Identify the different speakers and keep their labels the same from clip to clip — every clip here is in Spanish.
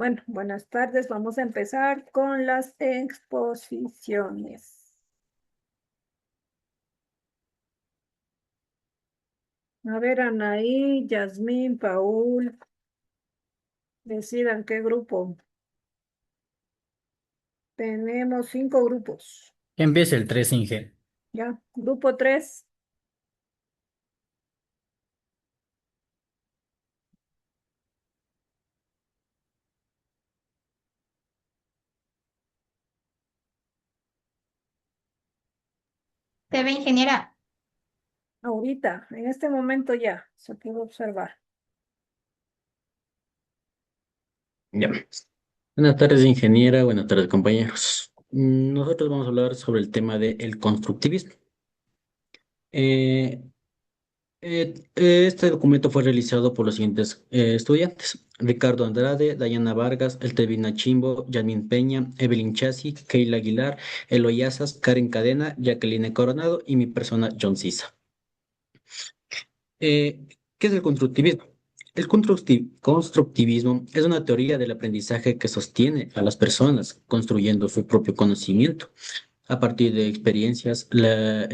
Speaker 1: Bueno, buenas tardes. Vamos a empezar con las exposiciones. A ver, Anaí, Yasmín, Paul, decidan qué grupo. Tenemos 5 grupos.
Speaker 2: Que empiece el 3 Inge.
Speaker 1: Ya, grupo 3.
Speaker 3: TV ingeniera.
Speaker 1: Ahorita, en este momento ya, se puede observar.
Speaker 2: Ya. Buenas tardes, ingeniera. Buenas tardes, compañeros. Nosotros vamos a hablar sobre el tema del constructivismo. Eh, este documento fue realizado por los siguientes estudiantes: Ricardo Andrade, Dayana Vargas, Eltelvina Chimbo, Yasmín Peña, Evelyn Chasi, Keila Aguilar, Eloy Asas, Karen Cadena, Jacqueline Coronado y mi persona, John Sisa. ¿Qué es el constructivismo? El constructivismo es una teoría del aprendizaje que sostiene a las personas construyendo su propio conocimiento a partir de experiencias, la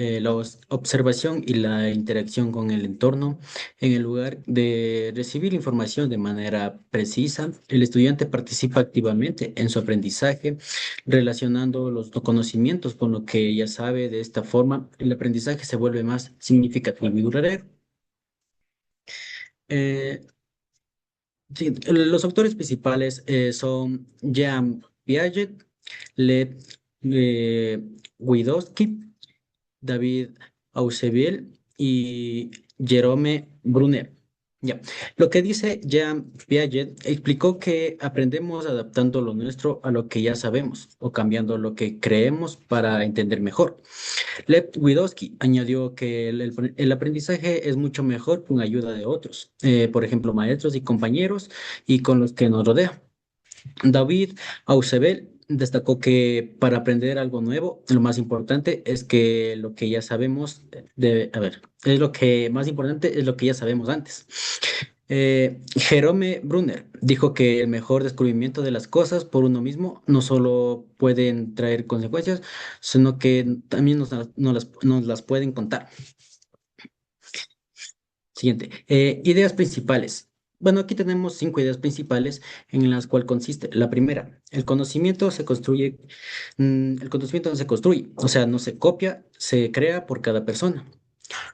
Speaker 2: observación y la interacción con el entorno. En el lugar de recibir información de manera precisa, el estudiante participa activamente en su aprendizaje, relacionando los conocimientos con lo que ya sabe. De esta forma, el aprendizaje se vuelve más significativo y duradero. Eh, sí, los autores principales son Jean Piaget, Lev Wygotsky, David Ausubel y Jerome Bruner. Ya. Lo que dice Jean Piaget explicó que aprendemos adaptando lo nuestro a lo que ya sabemos o cambiando lo que creemos para entender mejor. Lev Wygotsky añadió que el aprendizaje es mucho mejor con ayuda de otros, por ejemplo, maestros y compañeros y con los que nos rodean. David Ausubel destacó que para aprender algo nuevo, lo más importante es que lo que ya sabemos es lo que más importante es lo que ya sabemos antes. Jerome Brunner dijo que el mejor descubrimiento de las cosas por uno mismo no solo pueden traer consecuencias, sino que también nos las pueden contar. Siguiente. Ideas principales. Bueno, aquí tenemos 5 ideas principales en las cuales consiste. La primera, el conocimiento no se construye, o sea, no se copia, se crea por cada persona.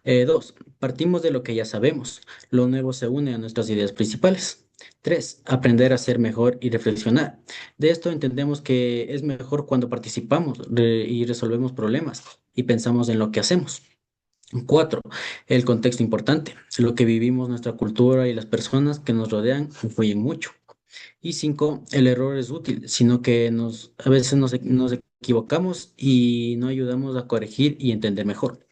Speaker 2: Dos, partimos de lo que ya sabemos. Lo nuevo se une a nuestras ideas principales. Tres, aprender a ser mejor y reflexionar. De esto entendemos que es mejor cuando participamos y resolvemos problemas y pensamos en lo que hacemos. Cuatro, el contexto importante. Lo que vivimos, nuestra cultura y las personas que nos rodean influyen mucho. Y cinco, el error es útil, sino que a veces nos equivocamos y no ayudamos a corregir y entender mejor.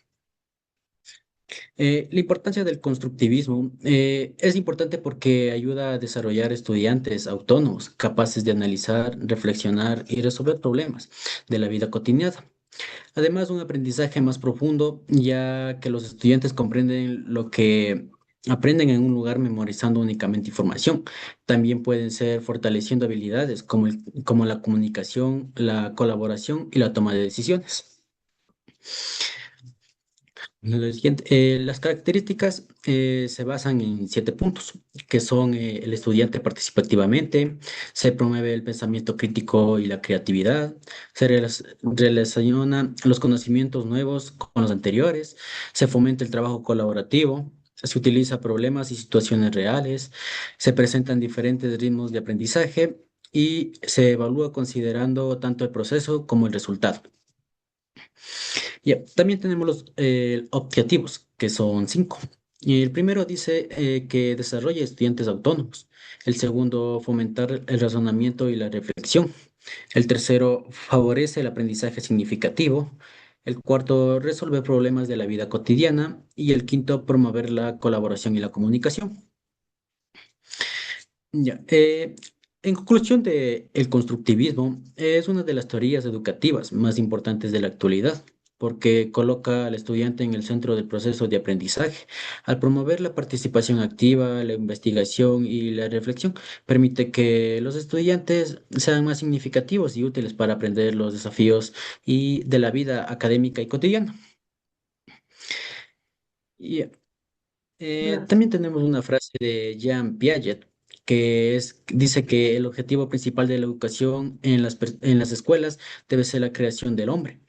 Speaker 2: La importancia del constructivismo es importante porque ayuda a desarrollar estudiantes autónomos, capaces de analizar, reflexionar y resolver problemas de la vida cotidiana. Además, un aprendizaje más profundo, ya que los estudiantes comprenden lo que aprenden en un lugar memorizando únicamente información. También pueden ser fortaleciendo habilidades como la comunicación, la colaboración y la toma de decisiones. Lo siguiente, las características se basan en 7 puntos, que son el estudiante participa activamente, se promueve el pensamiento crítico y la creatividad, relaciona los conocimientos nuevos con los anteriores, se fomenta el trabajo colaborativo, se utiliza problemas y situaciones reales, se presentan diferentes ritmos de aprendizaje y se evalúa considerando tanto el proceso como el resultado. Ya, también tenemos los objetivos, que son 5. Y el primero dice que desarrolla estudiantes autónomos. El segundo, fomentar el razonamiento y la reflexión. El tercero, favorece el aprendizaje significativo. El cuarto, resolver problemas de la vida cotidiana. Y el quinto, promover la colaboración y la comunicación. Ya, en conclusión, el constructivismo es una de las teorías educativas más importantes de la actualidad. porque coloca al estudiante en el centro del proceso de aprendizaje. Al promover la participación activa, la investigación y la reflexión, permite que los estudiantes sean más significativos y útiles para aprender los desafíos y de la vida académica y cotidiana. Y
Speaker 1: Gracias.
Speaker 2: también tenemos una frase de Jean Piaget dice que el objetivo principal de la educación en en las escuelas debe ser la creación del hombre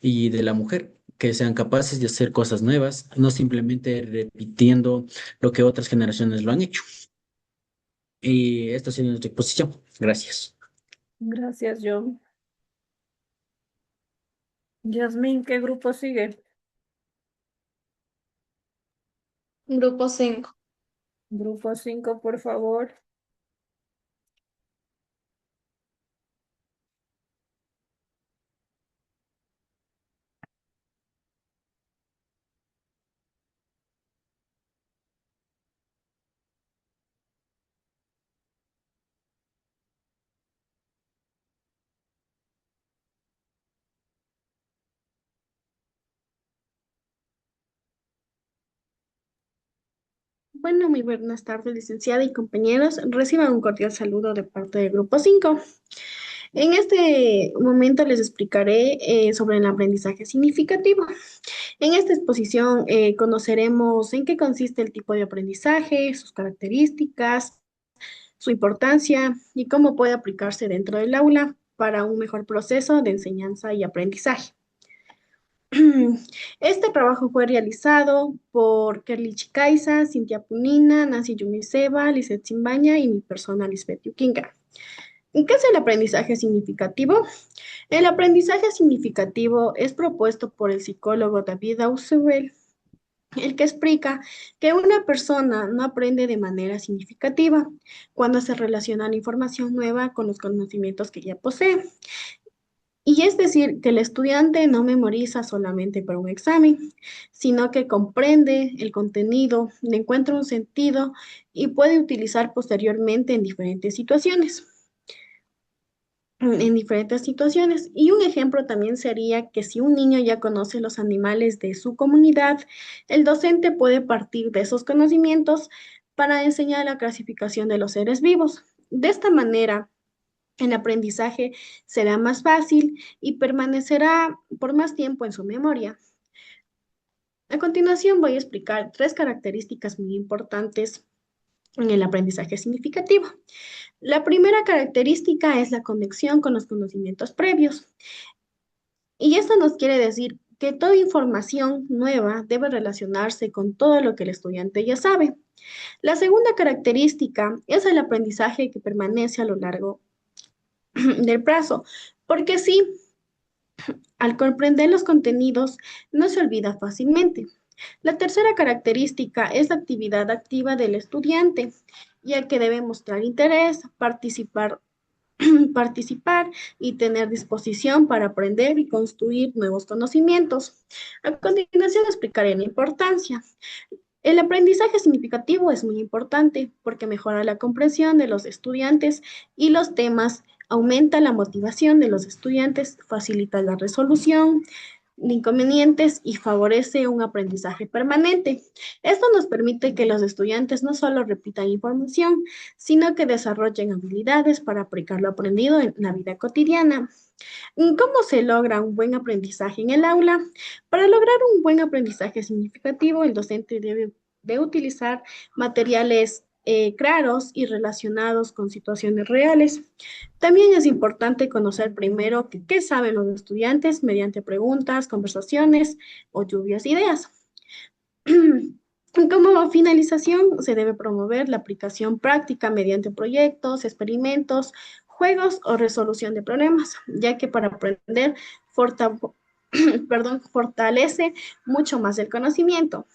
Speaker 2: y de la mujer, que sean capaces de hacer cosas nuevas, no simplemente repitiendo lo que otras generaciones lo han hecho. Y esta sería nuestra exposición. Gracias.
Speaker 1: Gracias, John. Yasmín, ¿qué grupo sigue?
Speaker 3: Grupo 5.
Speaker 1: Grupo 5, por favor.
Speaker 3: Bueno, muy buenas tardes, licenciada y compañeros. Reciban un cordial saludo de parte del Grupo 5. En este momento les explicaré sobre el aprendizaje significativo. En esta exposición conoceremos en qué consiste el tipo de aprendizaje, sus características, su importancia y cómo puede aplicarse dentro del aula para un mejor proceso de enseñanza y aprendizaje. Este trabajo fue realizado por Kerly Chicaiza, Cintia Punina, Nancy Yumiseva, Lizeth Simbaña y mi persona, Lisbeth Yuquinca. ¿Qué es el aprendizaje significativo? El aprendizaje significativo es propuesto por el psicólogo David Ausubel, el que explica que una persona no aprende de manera significativa cuando se relaciona la información nueva con los conocimientos que ya posee. Y es decir, que el estudiante no memoriza solamente para un examen, sino que comprende el contenido, le encuentra un sentido y puede utilizar posteriormente en diferentes situaciones. En diferentes situaciones. Y un ejemplo también sería que si un niño ya conoce los animales de su comunidad, el docente puede partir de esos conocimientos para enseñar la clasificación de los seres vivos. De esta manera, el aprendizaje será más fácil y permanecerá por más tiempo en su memoria. A continuación voy a explicar tres características muy importantes en el aprendizaje significativo. La primera característica es la conexión con los conocimientos previos. Y esto nos quiere decir que toda información nueva debe relacionarse con todo lo que el estudiante ya sabe. La segunda característica es el aprendizaje que permanece a lo largo del plazo, porque sí, al comprender los contenidos, no se olvida fácilmente. La tercera característica es la actividad activa del estudiante, ya que debe mostrar interés, participar y tener disposición para aprender y construir nuevos conocimientos. A continuación explicaré la importancia. El aprendizaje significativo es muy importante porque mejora la comprensión de los estudiantes y los temas, aumenta la motivación de los estudiantes, facilita la resolución de inconvenientes y favorece un aprendizaje permanente. Esto nos permite que los estudiantes no solo repitan información, sino que desarrollen habilidades para aplicar lo aprendido en la vida cotidiana. ¿Cómo se logra un buen aprendizaje en el aula? Para lograr un buen aprendizaje significativo, el docente debe de utilizar materiales claros y relacionados con situaciones reales. También es importante conocer primero qué saben los estudiantes mediante preguntas, conversaciones o lluvias de ideas. Como finalización, se debe promover la aplicación práctica mediante proyectos, experimentos, juegos o resolución de problemas, ya que para aprender fortalece mucho más el conocimiento.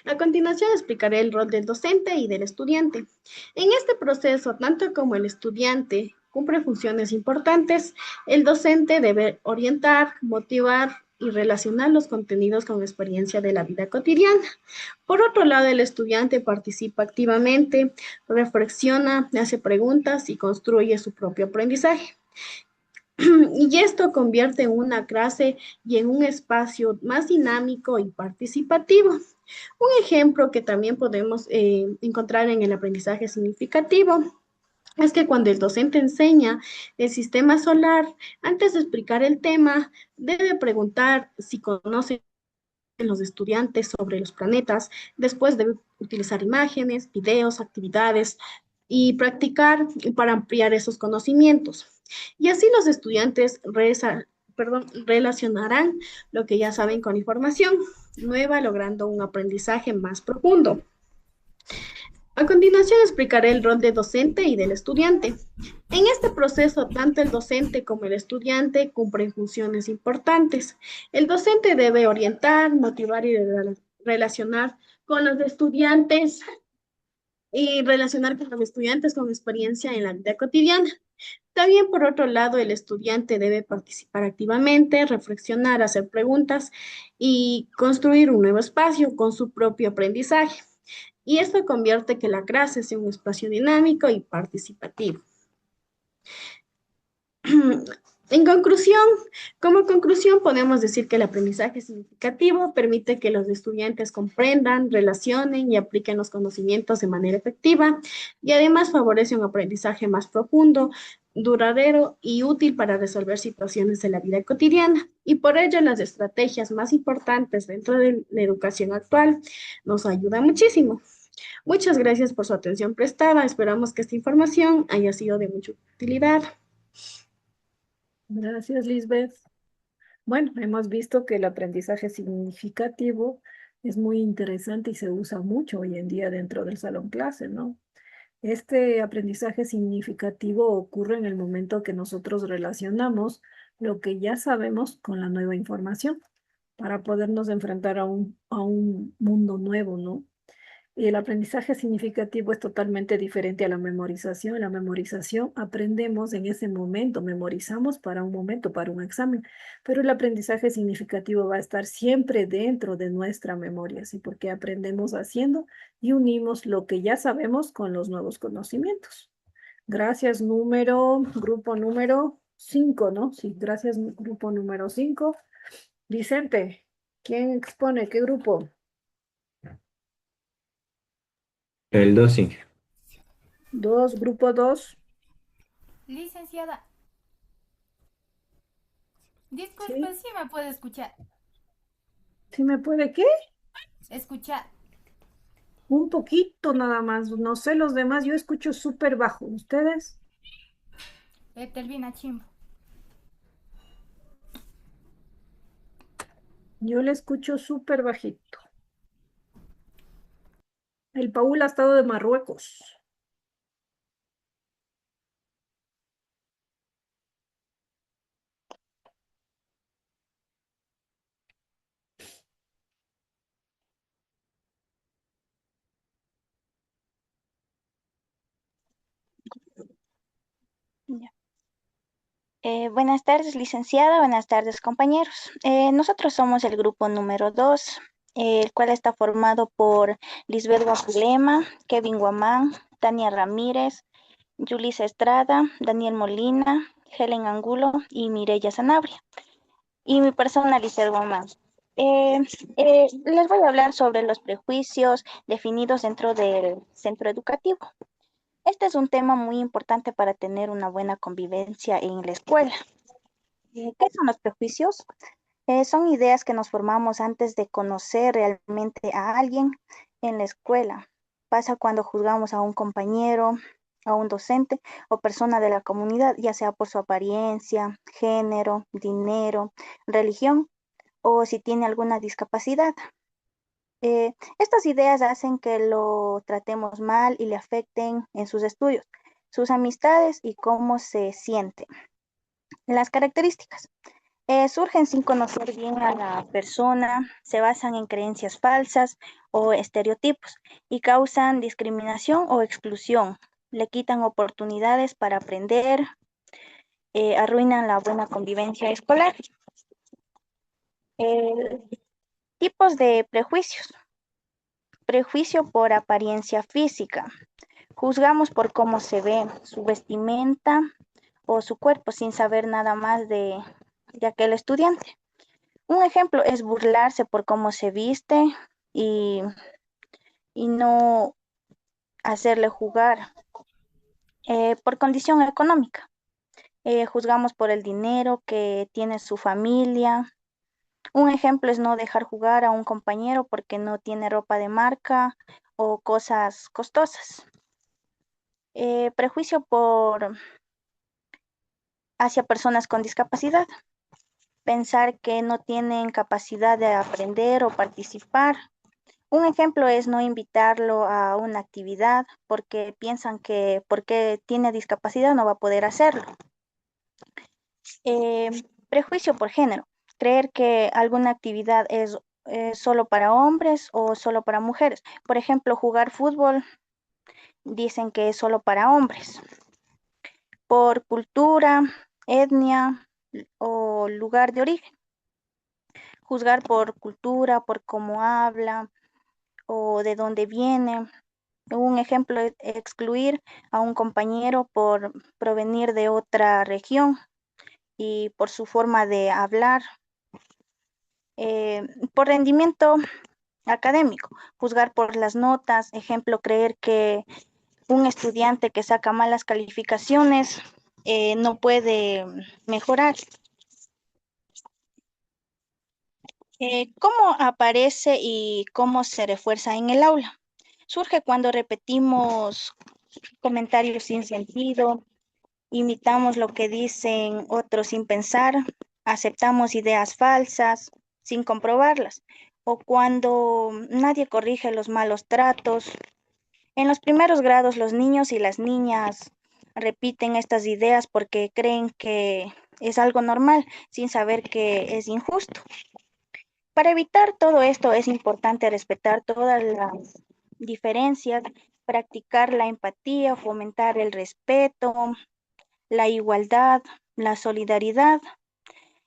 Speaker 3: A continuación explicaré el rol del docente y del estudiante. En este proceso, tanto como el estudiante cumple funciones importantes, el docente debe orientar, motivar y relacionar los contenidos con la experiencia de la vida cotidiana. Por otro lado, el estudiante participa activamente, reflexiona, hace preguntas y construye su propio aprendizaje. Y esto convierte en una clase y en un espacio más dinámico y participativo. Un ejemplo que también podemos encontrar en el aprendizaje significativo es que cuando el docente enseña el sistema solar, antes de explicar el tema, debe preguntar si conocen los estudiantes sobre los planetas. Después debe utilizar imágenes, videos, actividades y practicar para ampliar esos conocimientos. Y así los estudiantes relacionarán lo que ya saben con información nueva, logrando un aprendizaje más profundo. A continuación explicaré el rol de docente y del estudiante. En este proceso, tanto el docente como el estudiante cumplen funciones importantes. El docente debe orientar, motivar y relacionar con los estudiantes con experiencia en la vida cotidiana. También, por otro lado, el estudiante debe participar activamente, reflexionar, hacer preguntas y construir un nuevo espacio con su propio aprendizaje. Y esto convierte que la clase sea un espacio dinámico y participativo. En conclusión, como conclusión, podemos decir que el aprendizaje significativo permite que los estudiantes comprendan, relacionen y apliquen los conocimientos de manera efectiva y además favorece un aprendizaje más profundo, duradero y útil para resolver situaciones de la vida cotidiana. Y por ello, las estrategias más importantes dentro de la educación actual nos ayudan muchísimo. Muchas gracias por su atención prestada. Esperamos que esta información haya sido de mucha utilidad.
Speaker 1: Gracias, Lisbeth. Bueno, hemos visto que el aprendizaje significativo es muy interesante y se usa mucho hoy en día dentro del salón clase, ¿no? Este aprendizaje significativo ocurre en el momento que nosotros relacionamos lo que ya sabemos con la nueva información para podernos enfrentar a un mundo nuevo, ¿no? Y el aprendizaje significativo es totalmente diferente a la memorización. En la memorización aprendemos en ese momento, memorizamos para un momento, para un examen, pero el aprendizaje significativo va a estar siempre dentro de nuestra memoria, ¿sí? Porque aprendemos haciendo y unimos lo que ya sabemos con los nuevos conocimientos. Gracias, grupo número 5, ¿no? Sí, gracias, grupo número 5. Vicente, ¿quién expone? ¿Qué grupo?
Speaker 4: El 12.
Speaker 1: 2, grupo 2.
Speaker 5: Licenciada,
Speaker 1: Sí,
Speaker 5: disculpe si me puede escuchar.
Speaker 1: ¿sí me puede qué?
Speaker 5: Escuchar.
Speaker 1: Un poquito nada más, no sé los demás, yo escucho súper bajo. ¿Ustedes?
Speaker 5: Etelvina Chimbo.
Speaker 1: Yo le escucho súper bajito. El Paul ha estado de Marruecos.
Speaker 6: Ya. Buenas tardes, licenciada. Buenas tardes, compañeros. Nosotros somos el grupo número 2, el cual está formado por Lisbeth Guapulema, Kevin Guamán, Tania Ramírez, Yulisa Estrada, Daniel Molina, Helen Angulo y Mireya Sanabria. Y mi persona, Lisbeth Guamán. Les voy a hablar sobre los prejuicios definidos dentro del centro educativo. Este es un tema muy importante para tener una buena convivencia en la escuela. ¿Qué son los prejuicios? Son ideas que nos formamos antes de conocer realmente a alguien en la escuela. Pasa cuando juzgamos a un compañero, a un docente o persona de la comunidad, ya sea por su apariencia, género, dinero, religión o si tiene alguna discapacidad. Estas ideas hacen que lo tratemos mal y le afecten en sus estudios, sus amistades y cómo se siente. Las características surgen sin conocer bien a la persona, se basan en creencias falsas o estereotipos y causan discriminación o exclusión. Le quitan oportunidades para aprender, arruinan la buena convivencia escolar. Eh, Tipos de prejuicios. Prejuicio por apariencia física. Juzgamos por cómo se ve, su vestimenta o su cuerpo sin saber nada más de aquel estudiante. Un ejemplo es burlarse por cómo se viste y, y no hacerle jugar por condición económica. Juzgamos por el dinero que tiene su familia. Un ejemplo es no dejar jugar a un compañero porque no tiene ropa de marca o cosas costosas. Prejuicio por hacia personas con discapacidad. Pensar que no tienen capacidad de aprender o participar. Un ejemplo es no invitarlo a una actividad porque piensan que porque tiene discapacidad no va a poder hacerlo. Eh, Prejuicio por género. Creer que alguna actividad es solo para hombres o solo para mujeres. Por ejemplo, jugar fútbol dicen que es solo para hombres. Por cultura, etnia o lugar de origen. Juzgar por cultura, por cómo habla o de dónde viene. Un ejemplo es excluir a un compañero por provenir de otra región y por su forma de hablar. Por rendimiento académico, juzgar por las notas, ejemplo, creer que un estudiante que saca malas calificaciones no puede mejorar. ¿Cómo aparece y cómo se refuerza en el aula? Surge cuando repetimos comentarios sin sentido, imitamos lo que dicen otros sin pensar, aceptamos ideas falsas sin comprobarlas, o cuando nadie corrige los malos tratos. En los primeros grados, los niños y las niñas repiten estas ideas porque creen que es algo normal, sin saber que es injusto. Para evitar todo esto es importante respetar todas las diferencias, practicar la empatía, fomentar el respeto, la igualdad, la solidaridad,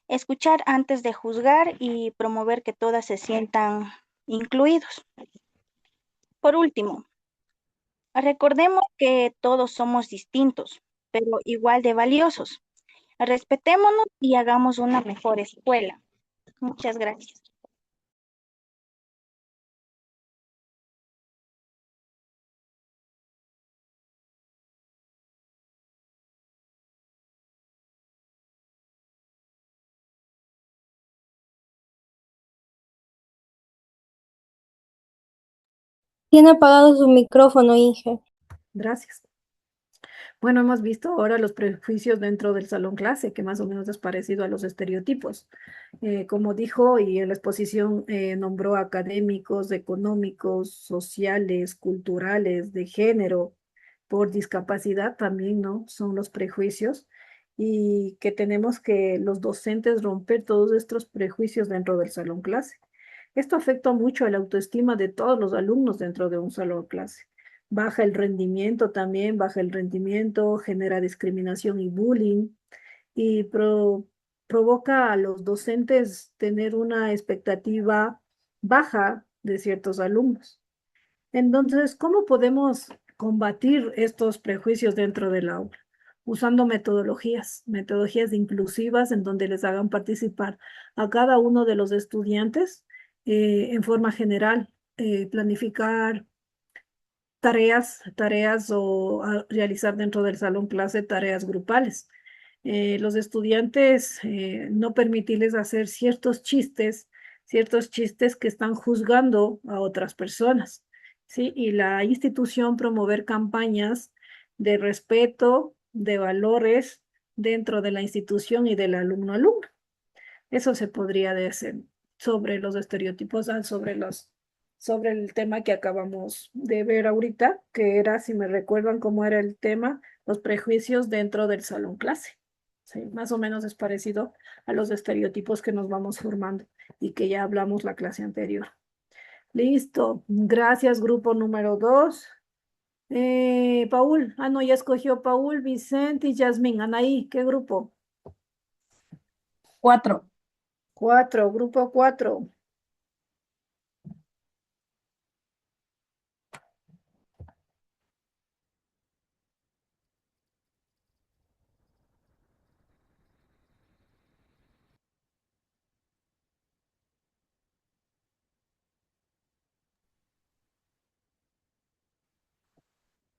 Speaker 6: escuchar antes de juzgar y promover que todas se sientan incluidos. Por último, recordemos que todos somos distintos, pero igual de valiosos. Respetémonos y hagamos una mejor escuela. Muchas gracias.
Speaker 7: Tiene apagado su micrófono, Inge.
Speaker 1: Gracias. Bueno, hemos visto ahora los prejuicios dentro del salón clase, que más o menos es parecido a los estereotipos. Como dijo y en la exposición nombró académicos, económicos, sociales, culturales, de género, por discapacidad también, ¿no? Son los prejuicios y que tenemos que los docentes romper todos estos prejuicios dentro del salón clase. Esto afecta mucho a la autoestima de todos los alumnos dentro de un salón clase. Baja el rendimiento también, baja el rendimiento, genera discriminación y bullying y provoca a los docentes tener una expectativa baja de ciertos alumnos. Entonces, ¿cómo podemos combatir estos prejuicios dentro del aula? Usando metodologías inclusivas en donde les hagan participar a cada uno de los estudiantes en forma general, planificar tareas o realizar dentro del salón clase tareas grupales. Los estudiantes no permitirles hacer ciertos chistes que están juzgando a otras personas, ¿sí? Y la institución promover campañas de respeto, de valores dentro de la institución y del alumno-alumno. Eso se podría decir sobre los estereotipos, sobre el tema que acabamos de ver ahorita, que era, si me recuerdan cómo era el tema, los prejuicios dentro del salón clase. Sí, más o menos es parecido a los estereotipos que nos vamos formando y que ya hablamos la clase anterior. Listo, gracias, grupo número 2. Paul, no, ya escogió Paul, Vicente y Yasmín. Anaí, ¿qué grupo?
Speaker 7: 4.
Speaker 1: 4, grupo 4.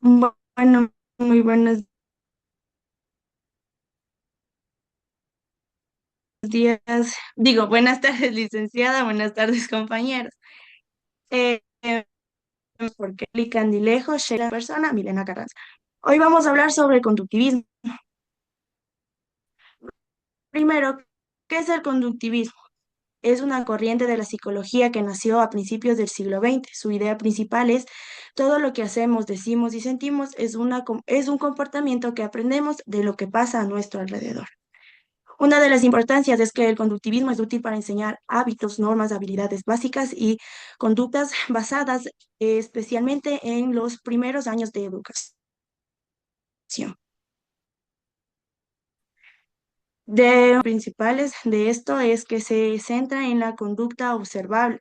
Speaker 8: Bueno, muy buenos días. Digo, buenas tardes, licenciada, buenas tardes, compañeros. Eh, Porque Eli Candilejo, Sheila Persona, Milena Carranza. Hoy vamos a hablar sobre el conductivismo. Primero, ¿qué es el conductivismo? Es una corriente de la psicología que nació a principios del siglo XX. Su idea principal es todo lo que hacemos, decimos y sentimos es un comportamiento que aprendemos de lo que pasa a nuestro alrededor. Una de las importancias es que el conductivismo es útil para enseñar hábitos, normas, habilidades básicas y conductas basadas especialmente en los primeros años de educación. De los principales de esto es que se centra en la conducta observable,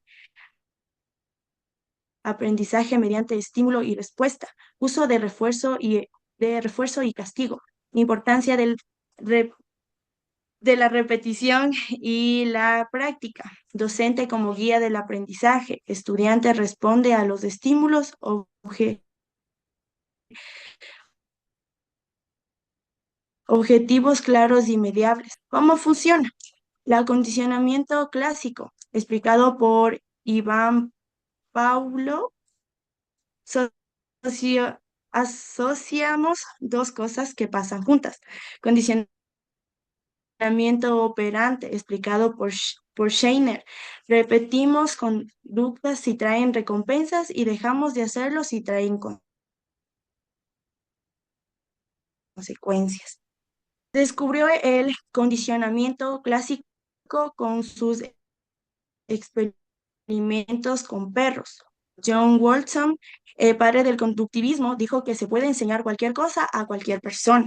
Speaker 8: aprendizaje mediante estímulo y respuesta, uso de refuerzo y castigo, importancia de la repetición y la práctica. Docente como guía del aprendizaje. Estudiante responde a los estímulos objetivos claros y mediables. ¿Cómo funciona? El acondicionamiento clásico, explicado por Iván Paulo, socio- asociamos dos cosas que pasan juntas. Condicionamiento operante explicado por Scheiner. Repetimos conductas si traen recompensas y dejamos de hacerlo si traen consecuencias. Descubrió el condicionamiento clásico con sus experimentos con perros. John Walton, padre del conductivismo, dijo que se puede enseñar cualquier cosa a cualquier persona.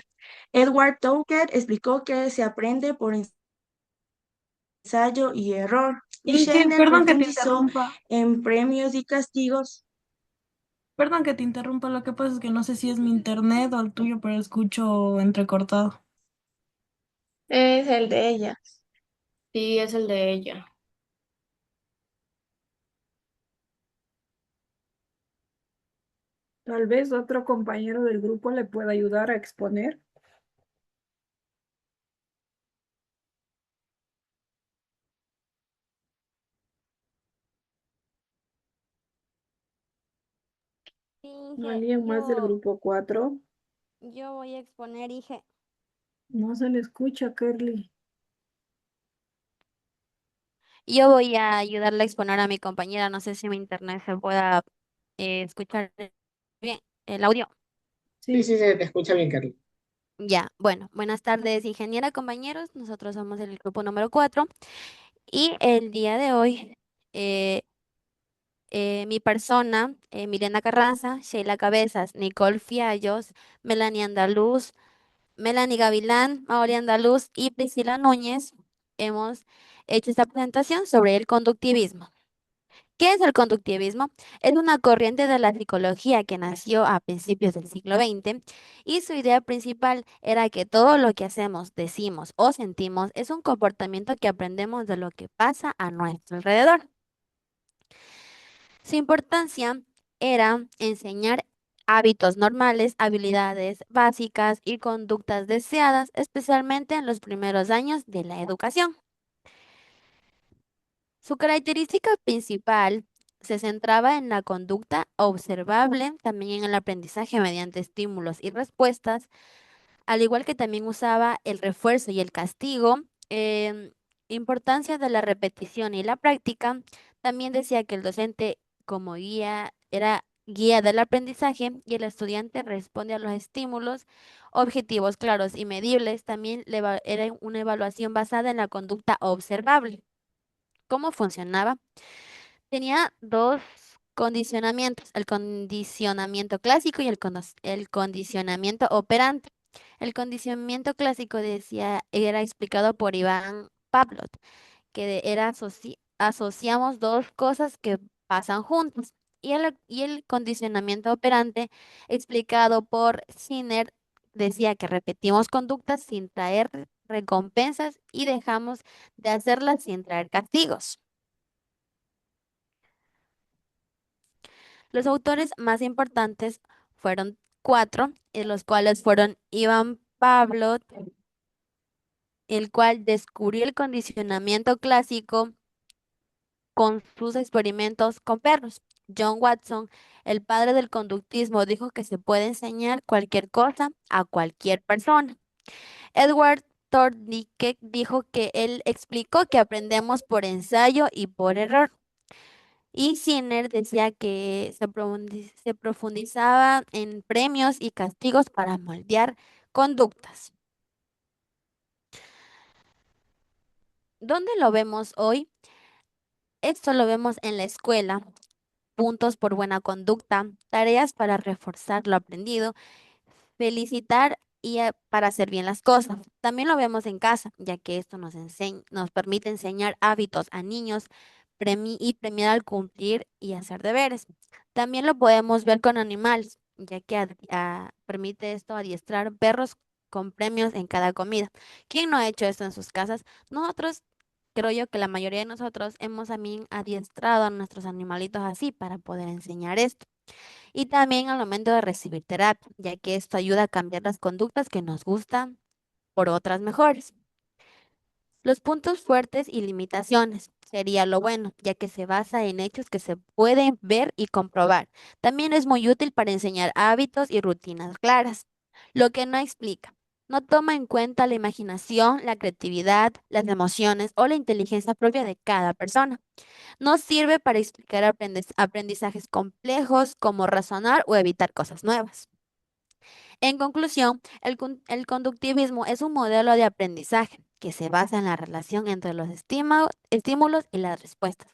Speaker 8: Edward Touquet explicó que se aprende por ensayo y error, y
Speaker 9: Inge,
Speaker 8: Scheiner
Speaker 9: perdón que te
Speaker 8: profundizó
Speaker 9: interrumpa.
Speaker 8: en premios y castigos.
Speaker 9: Perdón que te interrumpa. Lo que pasa es que no sé si es mi internet o el tuyo, pero escucho entrecortado.
Speaker 3: Es el de ella.
Speaker 10: Sí, es el de ella.
Speaker 1: Tal vez otro compañero del grupo le pueda ayudar a exponer.
Speaker 11: Sí, Inge,
Speaker 1: Alguien más del grupo 4.
Speaker 11: yo voy a exponer, Inge.
Speaker 1: No se le escucha, Kerly.
Speaker 11: Yo voy a ayudarle a exponer a mi compañera. No sé si mi internet se pueda escuchar bien el audio.
Speaker 2: Sí,
Speaker 1: Sí,
Speaker 2: sí, se te escucha bien, Carly.
Speaker 11: Ya, bueno, buenas tardes, ingeniera, compañeros. Nosotros somos el grupo número 4 y el día de hoy eh, mi persona, Milena Carranza, Sheila Cabezas, Nicole Fiallos, Melanie Andaluz, Melanie Gavilán, Mauri Andaluz y Priscila Núñez hemos hecho esta presentación sobre el conductivismo. ¿Qué es el conductivismo? Es una corriente de la psicología que nació a principios del siglo XX y su idea principal era que todo lo que hacemos, decimos o sentimos es un comportamiento que aprendemos de lo que pasa a nuestro alrededor. Su importancia era enseñar hábitos normales, habilidades básicas y conductas deseadas, especialmente en los primeros años de la educación. Su característica principal se centraba en la conducta observable, también en el aprendizaje mediante estímulos y respuestas, al igual que también usaba el refuerzo y el castigo. Importancia de la repetición y la práctica. También decía que el docente como guía era guía del aprendizaje y el estudiante responde a los estímulos, objetivos claros y medibles. También era una evaluación basada en la conducta observable. ¿Cómo funcionaba? Tenía dos condicionamientos, el condicionamiento clásico y el condicionamiento operante. El condicionamiento clásico decía, era explicado por Iván Pavlov, asociamos dos cosas que pasan juntas. Y el condicionamiento operante, explicado por Sinner, decía que repetimos conductas sin traer recompensas y dejamos de hacerlas sin traer castigos. Los autores más importantes fueron 4, los cuales fueron Ivan Pavlov, el cual descubrió el condicionamiento clásico con sus experimentos con perros. John Watson, el padre del conductismo, dijo que se puede enseñar cualquier cosa a cualquier persona. Edward Thorndike dijo que él explicó que aprendemos por ensayo y por error. Y Sinner decía que se profundizaba en premios y castigos para moldear conductas. ¿Dónde lo vemos hoy? Esto lo vemos en la escuela, puntos por buena conducta, tareas para reforzar lo aprendido, felicitar y para hacer bien las cosas. También lo vemos en casa, ya que esto nos permite enseñar hábitos a niños y premiar al cumplir y hacer deberes. También lo podemos ver con animales, ya que permite esto adiestrar perros con premios en cada comida. ¿Quién no ha hecho esto en sus casas? Nosotros, creo yo que la mayoría de nosotros hemos también adiestrado a nuestros animalitos así para poder enseñar esto. Y también al momento de recibir terapia, ya que esto ayuda a cambiar las conductas que nos gustan por otras mejores. Los puntos fuertes y limitaciones sería lo bueno, ya que se basa en hechos que se pueden ver y comprobar. También es muy útil para enseñar hábitos y rutinas claras. Lo que no explica. No toma en cuenta la imaginación, la creatividad, las emociones o la inteligencia propia de cada persona. No sirve para explicar aprendizajes complejos como razonar o evitar cosas nuevas. En conclusión, el conductivismo es un modelo de aprendizaje que se basa en la relación entre los estímulos y las respuestas,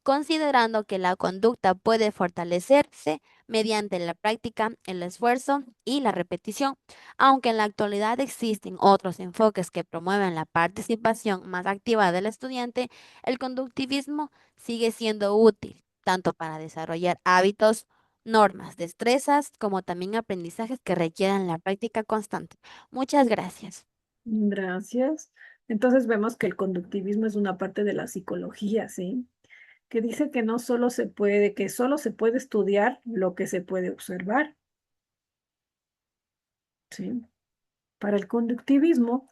Speaker 11: considerando que la conducta puede fortalecerse mediante la práctica, el esfuerzo y la repetición. Aunque en la actualidad existen otros enfoques que promueven la participación más activa del estudiante, el conductivismo sigue siendo útil tanto para desarrollar hábitos, normas, destrezas, como también aprendizajes que requieran la práctica constante. Muchas gracias.
Speaker 1: Gracias. Entonces vemos que el conductivismo es una parte de la psicología, ¿sí? Que dice que no solo se puede, que solo se puede estudiar lo que se puede observar, ¿sí? Para el conductivismo,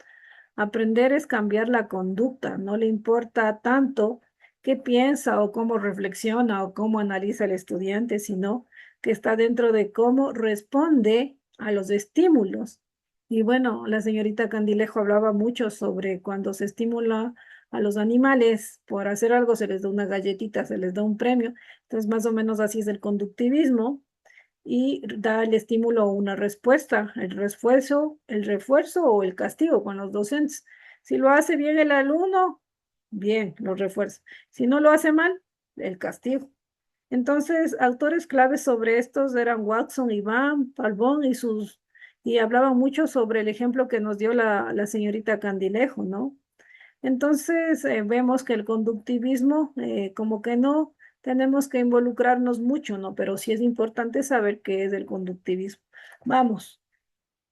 Speaker 1: aprender es cambiar la conducta, no le importa tanto qué piensa o cómo reflexiona o cómo analiza el estudiante, sino que está dentro de cómo responde a los estímulos. Y bueno, la señorita Candilejo hablaba mucho sobre cuando se estimula a los animales por hacer algo, se les da una galletita, se les da un premio. Entonces, más o menos así es el conductivismo y da el estímulo o una respuesta, el refuerzo o el castigo con los docentes. Si lo hace bien el alumno, bien, lo refuerza. Si no lo hace mal, el castigo. Entonces, autores claves sobre estos eran Watson, Iván, Falbón y hablaban mucho sobre el ejemplo que nos dio la señorita Candilejo, ¿no? Entonces, vemos que el conductivismo, como que no tenemos que involucrarnos mucho, ¿no? Pero sí es importante saber qué es el conductivismo. Vamos.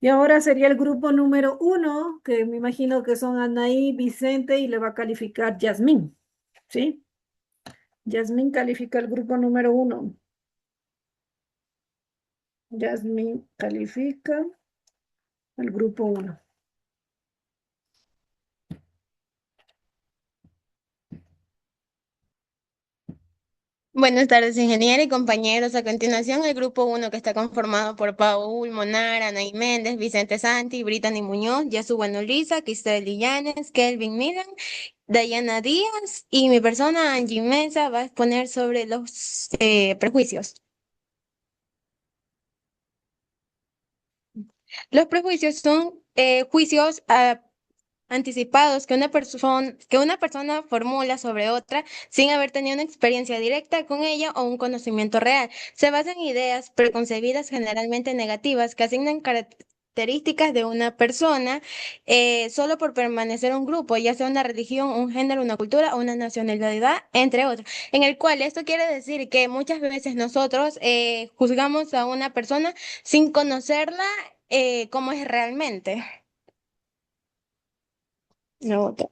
Speaker 1: Y ahora sería el grupo número 1, que me imagino que son Anaí, Vicente y le va a calificar Yasmín, ¿sí? Yasmín califica el grupo número 1. Yasmín califica el grupo 1.
Speaker 8: Buenas tardes, ingeniera y compañeros. A continuación, el grupo 1 que está conformado por Paul Monar, Anaí Méndez, Vicente Santi, Brittany Muñoz, Yasu Bueno Lisa, Cristel Llanes, Kelvin Milan, Dayana Díaz y mi persona, Angie Mesa, va a exponer sobre los prejuicios. Los prejuicios son juicios anticipados que una persona formula sobre otra sin haber tenido una experiencia directa con ella o un conocimiento real. Se basan en ideas preconcebidas generalmente negativas que asignan características de una persona solo por permanecer en un grupo, ya sea una religión, un género, una cultura o una nacionalidad, entre otros. En el cual esto quiere decir que muchas veces nosotros juzgamos a una persona sin conocerla como es realmente. La otra.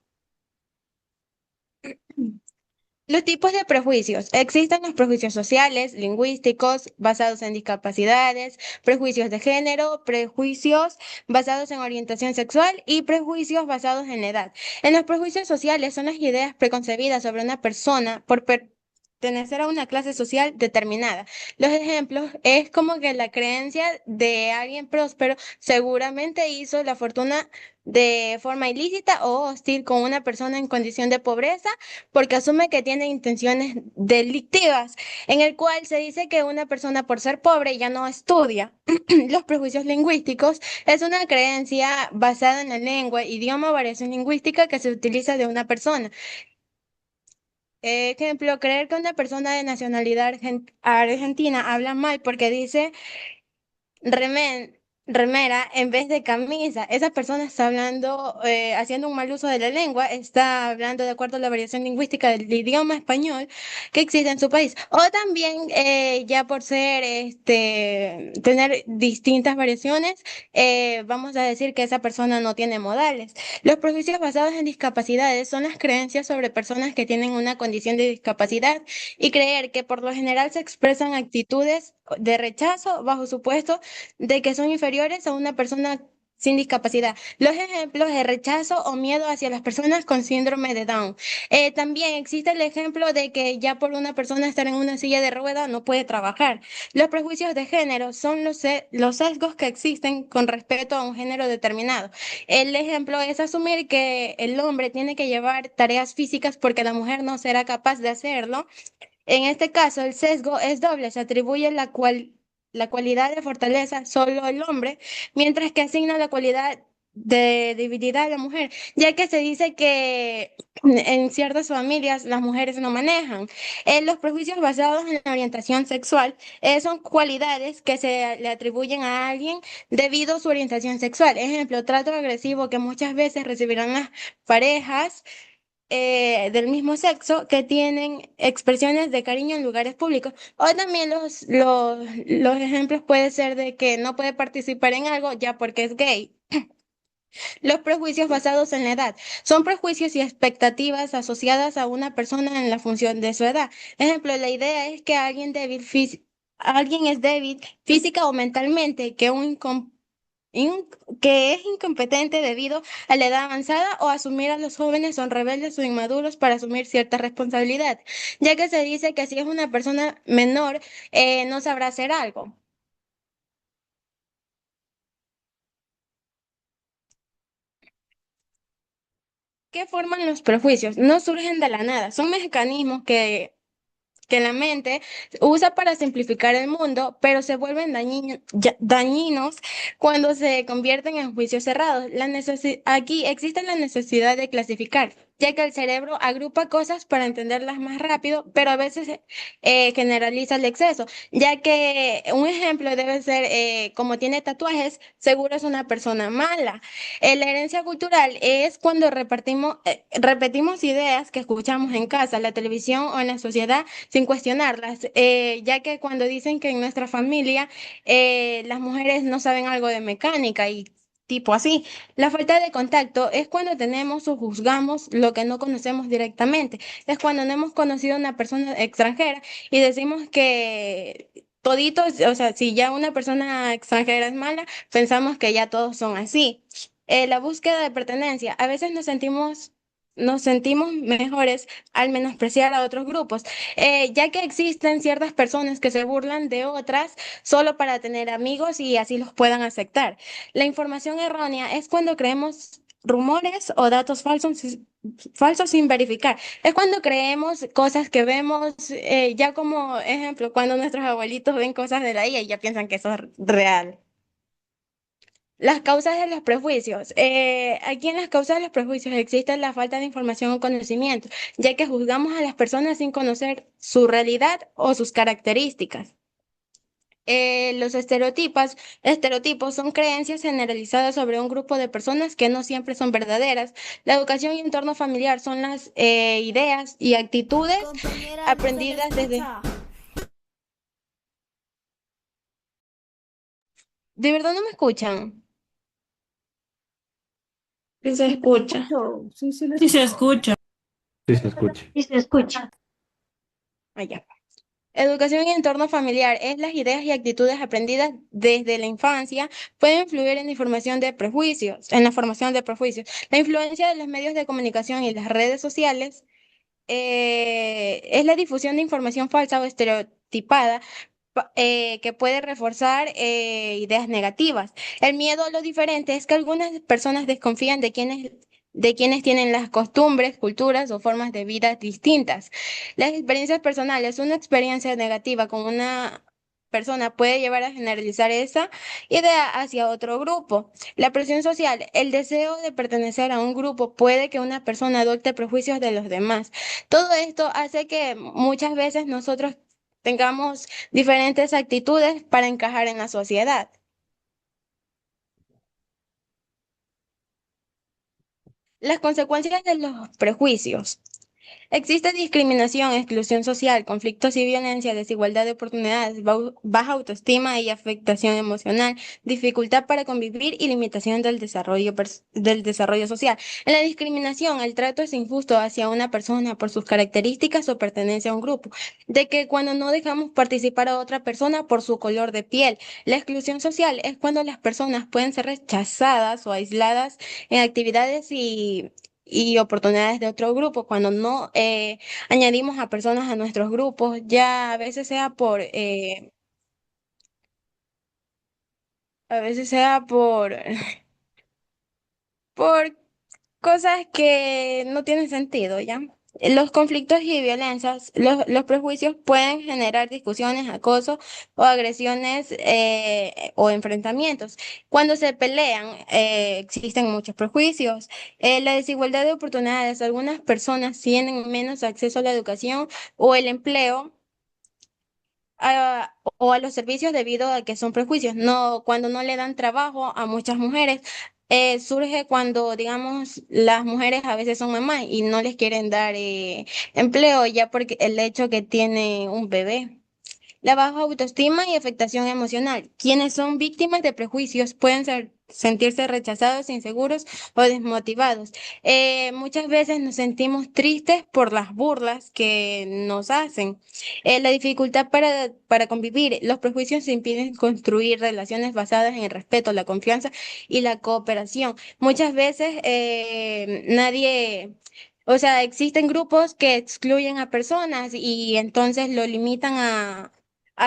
Speaker 12: Los tipos de prejuicios. Existen los prejuicios sociales, lingüísticos, basados en discapacidades, prejuicios de género, prejuicios basados en orientación sexual y prejuicios basados en la edad. En los prejuicios sociales son las ideas preconcebidas sobre una persona por pertenecer a una clase social determinada. Los ejemplos es como que la creencia de alguien próspero seguramente hizo la fortuna de forma ilícita o hostil con una persona en condición de pobreza porque asume que tiene intenciones delictivas, en el cual se dice que una persona por ser pobre ya no estudia. Los prejuicios lingüísticos es una creencia basada en la lengua, idioma o variación lingüística que se utiliza de una persona. Ejemplo, creer que una persona de nacionalidad argentina habla mal porque dice remera en vez de camisa. Esa persona está hablando, haciendo un mal uso de la lengua, está hablando de acuerdo a la variación lingüística del idioma español que existe en su país. O también, ya por ser, tener distintas variaciones, vamos a decir que esa persona no tiene modales. Los prejuicios basados en discapacidades son las creencias sobre personas que tienen una condición de discapacidad y creer que por lo general se expresan actitudes de rechazo bajo supuesto de que son inferiores a una persona sin discapacidad. Los ejemplos de rechazo o miedo hacia las personas con síndrome de Down. También existe el ejemplo de que ya por una persona estar en una silla de rueda no puede trabajar. Los prejuicios de género son los sesgos que existen con respecto a un género determinado. El ejemplo es asumir que el hombre tiene que llevar tareas físicas porque la mujer no será capaz de hacerlo. En este caso, el sesgo es doble, se atribuye la cualidad de fortaleza solo al hombre, mientras que asigna la cualidad de debilidad a la mujer, ya que se dice que en ciertas familias las mujeres no manejan. Los prejuicios basados en la orientación sexual son cualidades que se le atribuyen a alguien debido a su orientación sexual. Ejemplo, trato agresivo que muchas veces recibirán las parejas del mismo sexo que tienen expresiones de cariño en lugares públicos. O también los ejemplos pueden ser de que no puede participar en algo ya porque es gay. Los prejuicios basados en la edad son prejuicios y expectativas asociadas a una persona en la función de su edad. Ejemplo, la idea es que alguien es débil física o mentalmente, in- que es incompetente debido a la edad avanzada o asumir a los jóvenes son rebeldes o inmaduros para asumir cierta responsabilidad, ya que se dice que si es una persona menor, no sabrá hacer algo. ¿Qué forman los prejuicios? No surgen de la nada, son mecanismos que la mente usa para simplificar el mundo, pero se vuelven dañinos cuando se convierten en juicios cerrados. Aquí existe la necesidad de clasificar, ya que el cerebro agrupa cosas para entenderlas más rápido, pero a veces generaliza el exceso, ya que un ejemplo debe ser, como tiene tatuajes, seguro es una persona mala. La herencia cultural es cuando repetimos ideas que escuchamos en casa, la televisión o en la sociedad sin cuestionarlas, ya que cuando dicen que en nuestra familia las mujeres no saben algo de mecánica y tipo así. La falta de contacto es cuando tenemos o juzgamos lo que no conocemos directamente. Es cuando no hemos conocido a una persona extranjera y decimos que toditos, o sea, si ya una persona extranjera es mala, pensamos que ya todos son así. La búsqueda de pertenencia. A veces nos sentimos mejores al menospreciar a otros grupos, ya que existen ciertas personas que se burlan de otras solo para tener amigos y así los puedan aceptar. La información errónea es cuando creemos rumores o datos falsos sin verificar. Es cuando creemos cosas que vemos, ya como ejemplo, cuando nuestros abuelitos ven cosas de la IA y ya piensan que eso es real. Las causas de los prejuicios. Aquí en las causas de los prejuicios existe la falta de información o conocimiento, ya que juzgamos a las personas sin conocer su realidad o sus características. Los estereotipos son creencias generalizadas sobre un grupo de personas que no siempre son verdaderas. La educación y entorno familiar son las ideas y actitudes aprendidas desde... ¿De verdad no me escuchan?
Speaker 8: Sí se escucha.
Speaker 1: Sí, sí, les
Speaker 9: Sí se escucha.
Speaker 4: Sí se escucha.
Speaker 6: Y se escucha.
Speaker 12: allá. Educación y entorno familiar es las ideas y actitudes aprendidas desde la infancia pueden influir en la formación de prejuicios, en la formación de prejuicios. La influencia de los medios de comunicación y las redes sociales es la difusión de información falsa o estereotipada que puede reforzar ideas negativas. El miedo a lo diferente es que algunas personas desconfían de quienes tienen las costumbres, culturas o formas de vida distintas. Las experiencias personales, una experiencia negativa con una persona puede llevar a generalizar esa idea hacia otro grupo. La presión social, el deseo de pertenecer a un grupo puede que una persona adopte prejuicios de los demás. Todo esto hace que muchas veces nosotros tengamos diferentes actitudes para encajar en la sociedad. Las consecuencias de los prejuicios. Existe discriminación, exclusión social, conflictos y violencia, desigualdad de oportunidades, baja autoestima y afectación emocional, dificultad para convivir y limitación del desarrollo social. En la discriminación, el trato es injusto hacia una persona por sus características o pertenencia a un grupo, de que cuando no dejamos participar a otra persona por su color de piel. La exclusión social es cuando las personas pueden ser rechazadas o aisladas en actividades y oportunidades de otro grupo, cuando no añadimos a personas a nuestros grupos, ya a veces sea a veces sea por cosas que no tienen sentido, ¿ya? Los conflictos y violencias, los prejuicios pueden generar discusiones, acoso o agresiones o enfrentamientos. Cuando se pelean, existen muchos prejuicios. La desigualdad de oportunidades, algunas personas tienen menos acceso a la educación o el empleo o a los servicios debido a que son prejuicios. No, cuando no le dan trabajo a muchas mujeres, surge cuando, digamos, las mujeres a veces son mamás y no les quieren dar empleo ya porque el hecho que tiene un bebé. La baja autoestima y afectación emocional. Quienes son víctimas de prejuicios pueden sentirse rechazados, inseguros o desmotivados. Muchas veces nos sentimos tristes por las burlas que nos hacen. La dificultad para convivir. Los prejuicios impiden construir relaciones basadas en el respeto, la confianza y la cooperación. Muchas veces o sea, existen grupos que excluyen a personas y entonces lo limitan a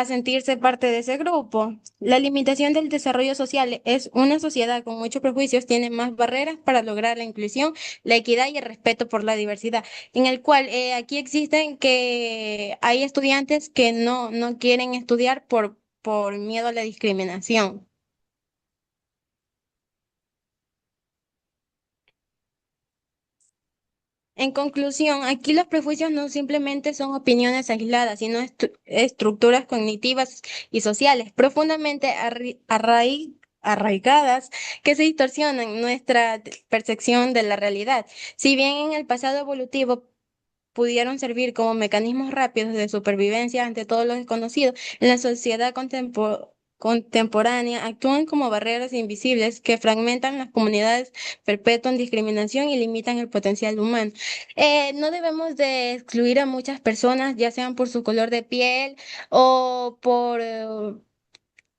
Speaker 12: sentirse parte de ese grupo. La limitación del desarrollo social es una sociedad con muchos prejuicios, tiene más barreras para lograr la inclusión, la equidad y el respeto por la diversidad, en el cual aquí existen que hay estudiantes que no quieren estudiar por miedo a la discriminación. En conclusión, aquí los prejuicios no simplemente son opiniones aisladas, sino estructuras cognitivas y sociales profundamente arraigadas que se distorsionan nuestra percepción de la realidad. Si bien en el pasado evolutivo pudieron servir como mecanismos rápidos de supervivencia ante todo lo desconocido, en la sociedad contemporánea actúan como barreras invisibles que fragmentan las comunidades, perpetúan discriminación y limitan el potencial humano. No debemos de excluir a muchas personas, ya sean por su color de piel o por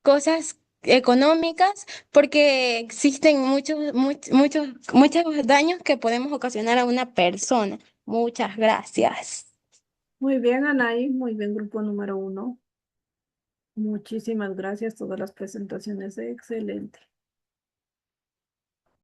Speaker 12: cosas económicas, porque existen muchos daños que podemos ocasionar a una persona. Muchas gracias.
Speaker 1: Muy bien, Anaí, muy bien, grupo número 1. Muchísimas gracias, todas las presentaciones excelentes.